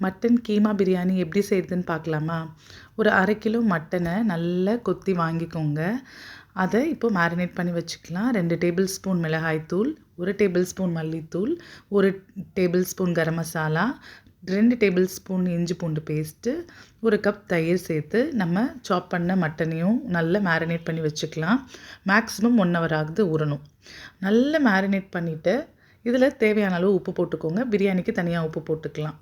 Mutton keema biryani எப்படி செய்கிறதுன்னு பார்க்கலாமா? ஒரு 1/2 கிலோ மட்டனை நல்லா கொத்தி வாங்கிக்கோங்க. அதை இப்போ மேரினேட் பண்ணி வச்சுக்கலாம். 2 டேபிள் ஸ்பூன் மிளகாய்த்தூள், 1 டேபிள் ஸ்பூன் மல்லித்தூள், 1 table spoon garam masala, 2 table spoon இஞ்சி பூண்டு பேஸ்ட்டு, 1 கப் தயிர் சேர்த்து நம்ம சாப் பண்ண மட்டனையும் நல்லா மேரினேட் பண்ணி வச்சுக்கலாம். மேக்ஸிமம் 1 ஹவர் ஆகுது ஊறணும். நல்லா மேரினேட் பண்ணிவிட்டு இதில் தேவையான அளவு உப்பு போட்டுக்கோங்க. பிரியாணிக்கு தனியாக உப்பு போட்டுக்கலாம்.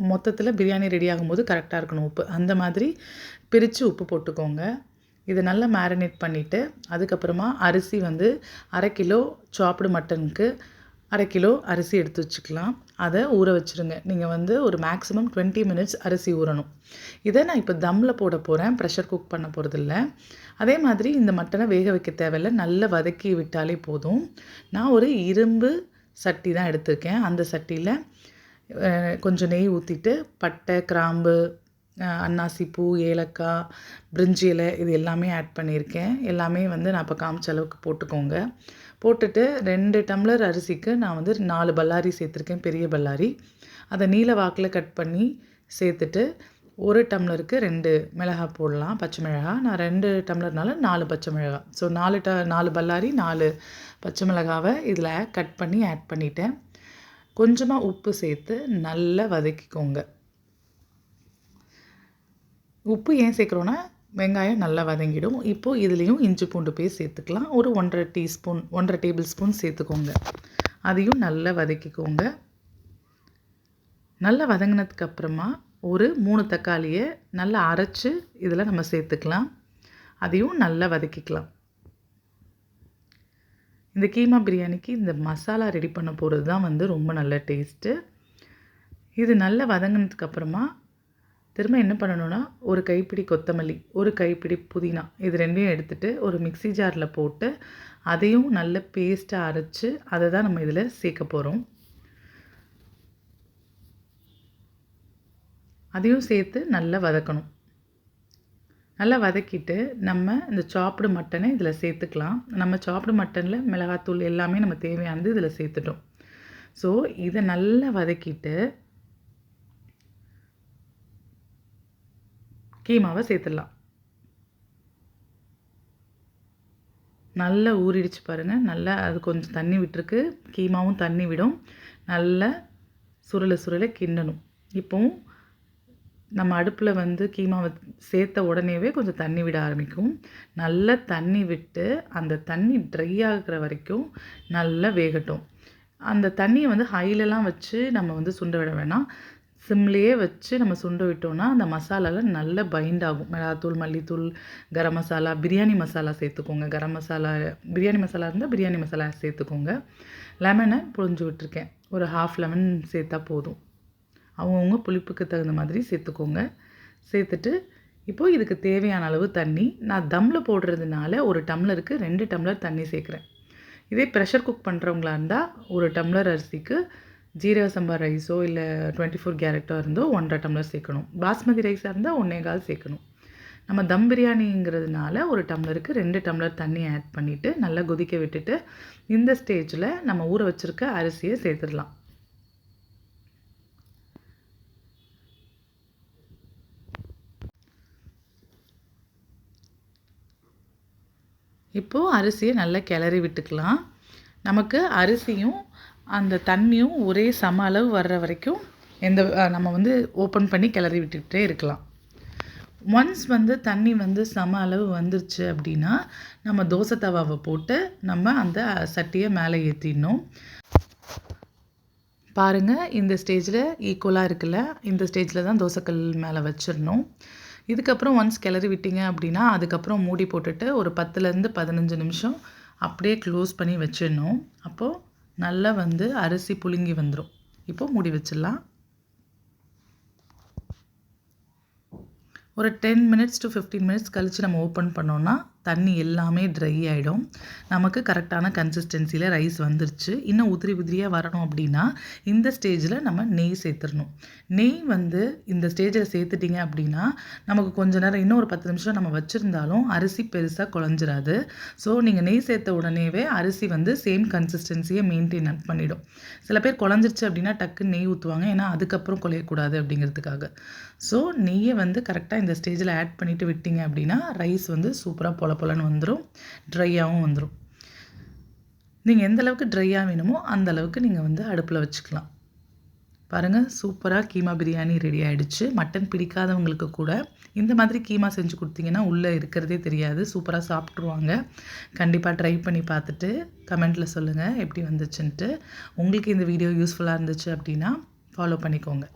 மொத்தத்தில் பிரியாணி ரெடி ஆகும்போது கரெக்டாக இருக்கணும் உப்பு. அந்த மாதிரி பிரித்து உப்பு போட்டுக்கோங்க. இதை நல்லா மேரினேட் பண்ணிவிட்டு அதுக்கப்புறமா அரிசி வந்து 1/2 கிலோ சாப்டு மட்டனுக்கு 1/2 கிலோ அரிசி எடுத்து வச்சுக்கலாம். அதை ஊற வச்சுருங்க. நீங்கள் வந்து ஒரு மேக்ஸிமம் 20 மினிட்ஸ் அரிசி ஊறணும். இதை நான் இப்போ தம்மில் போட போகிறேன். ப்ரெஷர் குக் பண்ண போகிறதில்ல. அதே மாதிரி இந்த மட்டனை வேக வைக்க தேவையில்லை. நல்லா வதக்கி விட்டாலே போதும். நான் ஒரு இரும்பு சட்டி தான் எடுத்திருக்கேன். அந்த சட்டியில் கொஞ்சம் நெய் ஊற்றிட்டு பட்டை, கிராம்பு, அன்னாசிப்பூ, ஏலக்காய், பிரிஞ்சி இலை இது எல்லாமே ஆட் பண்ணியிருக்கேன். எல்லாமே வந்து நான் இப்போ காமிச்ச அளவுக்கு போட்டுக்கோங்க. போட்டுட்டு 2 டம்ளர் அரிசிக்கு நான் வந்து 4 பல்லாரி சேர்த்துருக்கேன், பெரிய பல்லாரி. அதை நீல வாக்கில் கட் பண்ணி சேர்த்துட்டு 1 டம்ளருக்கு 2 மிளகாய் போடலாம், பச்சை மிளகாய். நான் 2 டம்ளர்னால 4 பச்சை மிளகாய். ஸோ 4 பல்லாரி 4 பச்சை மிளகாவை இதில் கட் பண்ணி ஆட் பண்ணிட்டேன். கொஞ்சமாக உப்பு சேர்த்து நல்லா வதக்கிக்கோங்க. உப்பு ஏன் சேர்க்குறோன்னா வெங்காயம் நல்லா வதங்கிடும். இப்போது இதுலேயும் இஞ்சி பூண்டு பேஸ்ட் சேர்த்துக்கலாம். ஒரு 1 டேபிள் ஸ்பூன் சேர்த்துக்கோங்க. அதையும் நல்லா வதக்கிக்கோங்க. நல்லா வதங்கினதுக்கப்புறமா ஒரு 3 தக்காளியை நல்லா அரைச்சி இதில் நம்ம சேர்த்துக்கலாம். அதையும் நல்லா வதக்கிக்கலாம். இந்த கீமா பிரியாணிக்கு இந்த மசாலா ரெடி பண்ண போகிறது தான் வந்து ரொம்ப நல்ல டேஸ்ட்டு. இது நல்லா வதங்கினதுக்கப்புறமா திரும்ப என்ன பண்ணணுன்னா, ஒரு கைப்பிடி கொத்தமல்லி, ஒரு கைப்பிடி புதினா, இது 2யும் எடுத்துகிட்டு ஒரு மிக்ஸி ஜாரில் போட்டு அதையும் நல்ல பேஸ்ட்டாக அரைச்சி அதை தான் நம்ம இதில் சேர்க்க போகிறோம். அதையும் சேர்த்து நல்லா வதக்கணும். நல்லா வதக்கிட்டு நம்ம இந்த சாப்டு மட்டனை இதில் சேர்த்துக்கலாம். நம்ம சாப்டு மட்டனில் மிளகாத்தூள் எல்லாமே நம்ம தேவையானது இதில் சேர்த்துட்டோம். ஸோ இதை நல்லா வதக்கிட்டு கீமாவை சேர்த்துடலாம். நல்லா ஊறிடுச்சு பாருங்கள். நல்லா அது கொஞ்சம் தண்ணி விட்டுருக்கு. கீமாவும் தண்ணி விடும். நல்லா சுருள கிண்டணும். இப்போவும் நம்ம அடுப்பில் வந்து கீமாவை சேர்த்த உடனேவே கொஞ்சம் தண்ணி விட ஆரம்பிக்கும். நல்லா தண்ணி விட்டு அந்த தண்ணி ட்ரை ஆகிற வரைக்கும் நல்லா வேகட்டும். அந்த தண்ணியை வந்து ஹைலெலாம் வச்சு நம்ம வந்து சுண்ட விட வேணாம். சிம்லேயே வச்சு நம்ம சுண்ட விட்டோன்னா அந்த மசாலாவில் நல்லா பைண்ட் ஆகும். மிளகாத்தூள், மல்லித்தூள், கரம் மசாலா, பிரியாணி மசாலா சேர்த்துக்கோங்க. கரம் மசாலா, பிரியாணி மசாலா இருந்தால் பிரியாணி மசாலா சேர்த்துக்கோங்க. லெமனை புழிஞ்சு விட்டுருக்கேன். ஒரு 1/2 லெமன் சேர்த்தா போதும். அவங்கவுங்க புளிப்புக்கு தகுந்த மாதிரி சேர்த்துக்கோங்க. சேர்த்துட்டு இப்போது இதுக்கு தேவையான அளவு தண்ணி, நான் தம்மில் போடுறதுனால 1 டம்ளருக்கு 2 டம்ளர் தண்ணி சேர்க்குறேன். இதே ப்ரெஷர் குக் பண்ணுறவங்களா இருந்தால் 1 டம்ளர் அரிசிக்கு ஜீரக சம்பா ரைஸோ இல்லை 24 கேரட்டோ இருந்தோ 1.5 டம்ளர் சேர்க்கணும். பாஸ்மதி ரைஸாக இருந்தால் 1.25 சேர்க்கணும். நம்ம தம் பிரியாணிங்கிறதுனால 1 டம்ளருக்கு 2 டம்ளர் தண்ணி ஆட் பண்ணிவிட்டு நல்லா கொதிக்க விட்டுட்டு இந்த ஸ்டேஜில் நம்ம ஊற வச்சுருக்க அரிசியை சேர்த்துடலாம். இப்போது அரிசியை நல்லா கிளறி விட்டுக்கலாம். நமக்கு அரிசியும் அந்த தண்ணியும் ஒரே சம அளவு வர்ற வரைக்கும் நம்ம வந்து ஓப்பன் பண்ணி கிளறி விட்டுக்கிட்டே இருக்கலாம். ஒன்ஸ் வந்து தண்ணி வந்து சம அளவு வந்துருச்சு அப்படின்னா நம்ம தோசை தவாவை போட்டு நம்ம அந்த சட்டியை மேலே ஏற்றிடணும். பாருங்கள், இந்த ஸ்டேஜில் ஈக்குவலாக இருக்குல்ல, இந்த ஸ்டேஜில் தான் தோசைக்கல் மேலே வச்சிடணும். இதுக்கப்புறம் ஒன்ஸ் கிளறி விட்டீங்க அப்படின்னா அதுக்கப்புறம் மூடி போட்டுட்டு ஒரு 10லேருந்து 15 நிமிஷம் அப்படியே க்ளோஸ் பண்ணி வச்சிடணும். அப்போது நல்லா வந்து அரிசி புழுங்கி வந்துடும். இப்போது மூடி வச்சிடலாம். ஒரு 10 மினிட்ஸ் to 15 மினிட்ஸ் கழித்து நம்ம ஓப்பன் பண்ணோன்னா தண்ணி எல்லாமே ட்ரை ஆகிடும். நமக்கு கரெக்டான கன்சிஸ்டன்சியில் ரைஸ் வந்துருச்சு. இன்னும் உதிரி உதிரியாக வரணும் அப்படின்னா இந்த ஸ்டேஜில் நம்ம நெய் சேர்த்துடணும். நெய் வந்து இந்த ஸ்டேஜில் சேர்த்துட்டிங்க அப்படின்னா நமக்கு கொஞ்ச நேரம் இன்னும் ஒரு 10 நிமிஷம் நம்ம வச்சுருந்தாலும் அரிசி பெருசாக குழஞ்சிராது. ஸோ நீங்கள் நெய் சேர்த்த உடனேவே அரிசி வந்து சேம் கன்சிஸ்டன்சியை மெயின்டைன் பண்ணிடும். சில பேர் குழஞ்சிருச்சு அப்படின்னா டக்குன்னு நெய் ஊற்றுவாங்க, ஏன்னா அதுக்கப்புறம் குழையக்கூடாது அப்படிங்கிறதுக்காக. ஸோ நெய்யை வந்து கரெக்டாக இந்த ஸ்டேஜில் ஆட் பண்ணிவிட்டு விட்டிங்க அப்படின்னா ரைஸ் வந்து சூப்பராக பொல பொலன்னு வந்துடும், ட்ரையாகவும் வந்துடும். நீங்கள் எந்த அளவுக்கு ட்ரையாக வேணுமோ அந்த அளவுக்கு நீங்கள் வந்து அடுப்பில் வச்சுக்கலாம். பாருங்கள், சூப்பராக கீமா பிரியாணி ரெடி ஆகிடுச்சு. மட்டன் பிடிக்காதவங்களுக்கு கூட இந்த மாதிரி கீமா செஞ்சு கொடுத்தீங்கன்னா உள்ளே இருக்கிறதே தெரியாது, சூப்பராக சாப்பிட்ருவாங்க. கண்டிப்பாக ட்ரை பண்ணி பார்த்துட்டு கமெண்ட்டில் சொல்லுங்கள் எப்படி வந்துச்சுன்ட்டு. உங்களுக்கு இந்த வீடியோ யூஸ்ஃபுல்லாக இருந்துச்சு அப்படின்னா ஃபாலோ பண்ணிக்கோங்க.